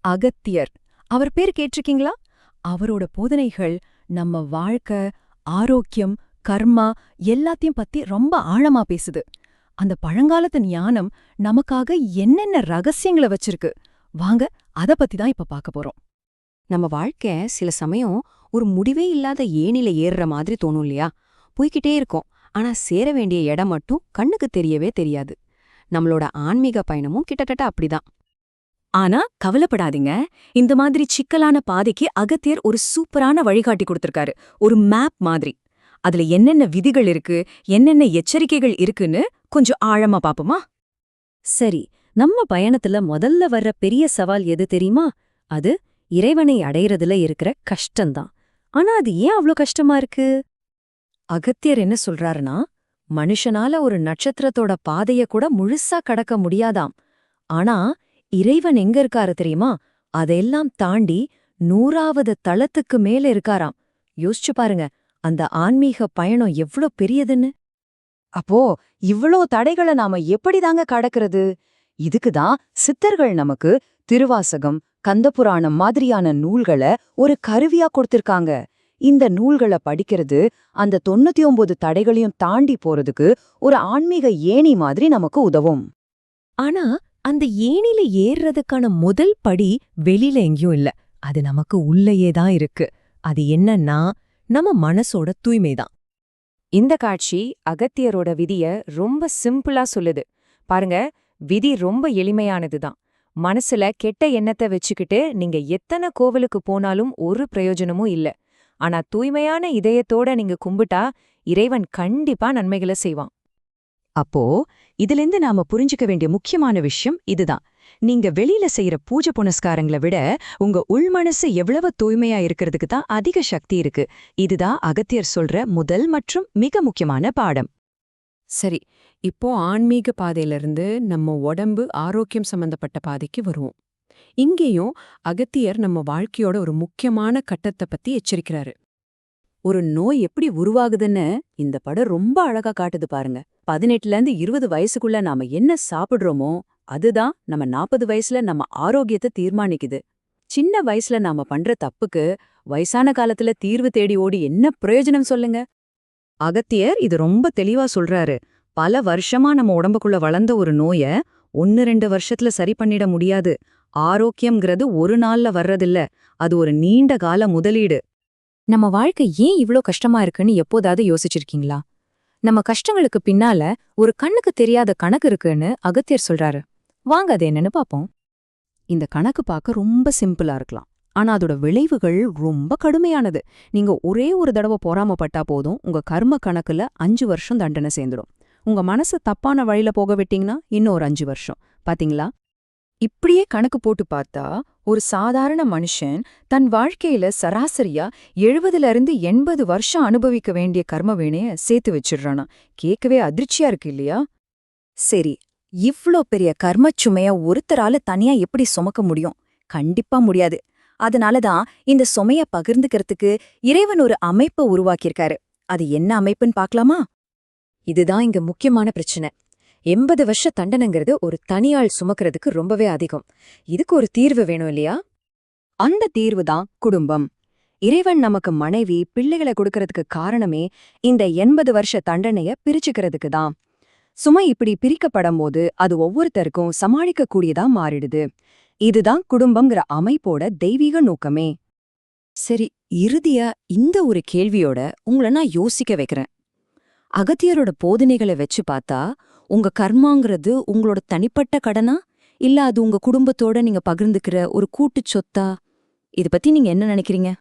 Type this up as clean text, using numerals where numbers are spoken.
அகத்தியர். அவர் பேர் கேட்டிருக்கீங்களா? அவரோட போதனைகள் நம்ம வாழ்க்கை, ஆரோக்கியம், கர்மா எல்லாத்தையும் பத்தி ரொம்ப ஆழமா பேசுது. அந்த பழங்காலத்து ஞானம் நமக்காக என்னென்ன ரகசியங்கள வச்சிருக்கு, வாங்க அத பத்தி தான் இப்ப பார்க்க போறோம். நம்ம வாழ்க்கை சில சமயம் ஒரு முடிவே இல்லாத ஏணில ஏறுற மாதிரி தோணும் இல்லையா? போய்க்கிட்டே இருக்கோம், ஆனா சேர வேண்டிய இடம் மட்டும் கண்ணுக்கு தெரியவே தெரியாது. நம்மளோட ஆன்மீக பயணமும் கிட்டத்தட்ட அப்படிதான். ஆனா கவலைப்படாதீங்க, இந்த மாதிரி சிக்கலான பாதைக்கு அகத்தியர் ஒரு சூப்பரான வழிகாட்டி கொடுத்திருக்காரு. ஒரு மேப் மாதிரி. அதுல என்னென்ன விதிகள் இருக்கு, என்னென்ன எச்சரிக்கைகள் இருக்குன்னு கொஞ்சம் ஆழமா பாப்போமா? சரி, நம்ம பயணத்துல முதல்ல வர்ற பெரிய சவால் எது தெரியுமா? அது இறைவனை அடையறதுல இருக்கிற கஷ்டம்தான். ஆனா அது ஏன் அவ்ளோ கஷ்டமா இருக்கு? அகத்தியர் என்ன சொல்றாருன்னா, மனுஷனால ஒரு நட்சத்திரத்தோட பாதைய கூட முழுசா கடக்க முடியாதாம். ஆனா இறைவன் எங்க இருக்காரு தெரியுமா? அதெல்லாம் தாண்டி 100வது தளத்துக்கு மேல இருக்காராம். யோசிச்சு பாருங்க, அந்த ஆன்மீக பயணம் எவ்ளோ பெரியதுன்னு. அப்போ இவ்ளோ தடைகளை நாம எப்படிதாங்க கடக்கிறது? இதுக்குதான் சித்தர்கள் நமக்கு திருவாசகம், கந்தபுராணம் மாதிரியான நூல்களை ஒரு கருவியா கொடுத்திருக்காங்க. இந்த நூல்களை படிக்கிறது அந்த 99 தடைகளையும் தாண்டி போறதுக்கு ஒரு ஆன்மீக ஏணி மாதிரி நமக்கு உதவும். ஆனா அந்த ஏணில ஏறுறதுக்கான முதல் படி வெளியில எங்கேயும் இல்ல, அது நமக்கு உள்ளேயே தான் இருக்கு. அது என்னன்னா, நம்ம மனசோட தூய்மைதான். இந்த காட்சி அகத்தியரோட விதிய ரொம்ப சிம்பிளா சொல்லுது. பாருங்க, விதி ரொம்ப எளிமையானதுதான். மனசுல கெட்ட எண்ணத்தை வச்சுக்கிட்டு நீங்க எத்தனை கோவிலுக்கு போனாலும் ஒரு பிரயோஜனமும் இல்ல. ஆனா தூய்மையான இதயத்தோட நீங்க கும்பிட்டா இறைவன் கண்டிப்பா நன்மைகளை செய்வான். அப்போ இதிலிருந்து நாம புரிஞ்சுக்க வேண்டிய முக்கியமான விஷயம் இதுதான். நீங்க வெளியில செய்யற பூஜை புனஸ்காரங்களை விட உங்க உள்மனசு எவ்வளவு தூய்மையா இருக்கிறதுக்கு தான் அதிக சக்தி இருக்கு. இதுதான் அகத்தியர் சொல்ற முதல் மற்றும் மிக முக்கியமான பாடம். சரி, இப்போ ஆன்மீக பாதையிலிருந்து நம்ம உடம்பு ஆரோக்கியம் சம்பந்தப்பட்ட பாதைக்கு வருவோம். இங்கேயும் அகத்தியர் நம்ம வாழ்க்கையோட ஒரு முக்கியமான கட்டத்தை பத்தி எச்சரிக்கிறாரு. ஒரு நோய் எப்படி உருவாகுதுன்னு இந்த படம் ரொம்ப அழகா காட்டுது பாருங்க. 18ல இருந்து 20 வயசுக்குள்ள நாம என்ன சாப்பிடுறோமோ அதுதான் நம்ம 40 வயசுல நம்ம ஆரோக்கியத்தை தீர்மானிக்குது. சின்ன வயசுல நாம பண்ற தப்புக்கு வயசான காலத்துல தீர்வு தேடி ஓடி என்ன பிரயோஜனம் சொல்லுங்க? அகத்தியர் இது ரொம்ப தெளிவா சொல்றாரு. பல வருஷமா நம்ம உடம்புக்குள்ள வளர்ந்த ஒரு நோய 1-2 வருஷத்துல சரி பண்ணிட முடியாது. ஆரோக்கியம்ங்கிறது ஒரு நாள்ல வர்றதில்ல, அது ஒரு நீண்ட கால முதலீடு. நம்ம வாழ்க்கை ஏன் இவ்ளோ கஷ்டமா இருக்குன்னு எப்போதாவது யோசிச்சிருக்கீங்களா? நம்ம கஷ்டங்களுக்கு பின்னால ஒரு கண்ணுக்கு தெரியாத கணக்கு இருக்குன்னு அகத்தியர் சொல்றாரு. வாங்க அது என்னன்னு பாப்போம். இந்த கணக்கு பார்க்க ரொம்ப சிம்பிளா இருக்கலாம், ஆனா அதோட விளைவுகள் ரொம்ப கடுமையானது. நீங்க ஒரே ஒரு தடவை பொறாமப்பட்டா போதும், உங்க கர்ம கணக்குல 5 வருஷம் தண்டனை சேர்ந்துடும். உங்க மனசு தப்பான வழியில போக விட்டீங்கன்னா இன்னும் ஒரு 5 வருஷம். பாத்தீங்களா? இப்படியே கணக்கு போட்டு பார்த்தா ஒரு சாதாரண மனுஷன் தன் வாழ்க்கையில சராசரியா 70-80 வருஷம் அனுபவிக்க வேண்டிய கர்ம வினைய சேர்த்து வச்சிடுறானா. கேட்கவே அதிர்ச்சியா இருக்கு இல்லையா? சரி, இவ்ளோ பெரிய கர்மச்சுமைய ஒருத்தரால தனியா எப்படி சுமக்க முடியும்? கண்டிப்பா முடியாது. அதனாலதான் இந்த சுமைய பகிர்ந்துக்கிறதுக்கு இறைவன் ஒரு அமைப்பை உருவாக்கியிருக்காரு. அது என்ன அமைப்புன்னு பார்க்கலாமா? இதுதான் இங்க முக்கியமான பிரச்சனை. 80 வருஷ தண்டனைங்கிறது ஒரு தனியாள் சுமக்கிறதுக்கு ரொம்பவே அதிகம். இதுக்கு ஒரு தீர்வு வேணும் இல்லையா? அந்த தீர்வு தான் குடும்பம். இறைவன் நமக்கு மனைவி, பிள்ளைகளை கொடுக்கறதுக்கு காரணமே இந்த 80 வருஷ தண்டனைய பிரிச்சுக்கிறதுக்கு தான். சுமை இப்படி பிரிக்கப்படும் போது அது ஒவ்வொருத்தருக்கும் சமாளிக்கக்கூடியதா மாறிடுது. இதுதான் குடும்பம்ங்கிற அமைப்போட தெய்வீக நோக்கமே. சரி, இறுதியா இந்த ஒரு கேள்வியோட உங்களை நான் யோசிக்க வைக்கிறேன். அகத்தியரோட போதனைகளை வச்சு பார்த்தா உங்க கர்மாங்கிறது உங்களோட தனிப்பட்ட கடனா, இல்ல அது உங்க குடும்பத்தோட நீங்க பகிர்ந்துக்கிற ஒரு கூட்டுச் சொத்தா? இத பத்தி நீங்க என்ன நினைக்கிறீங்க?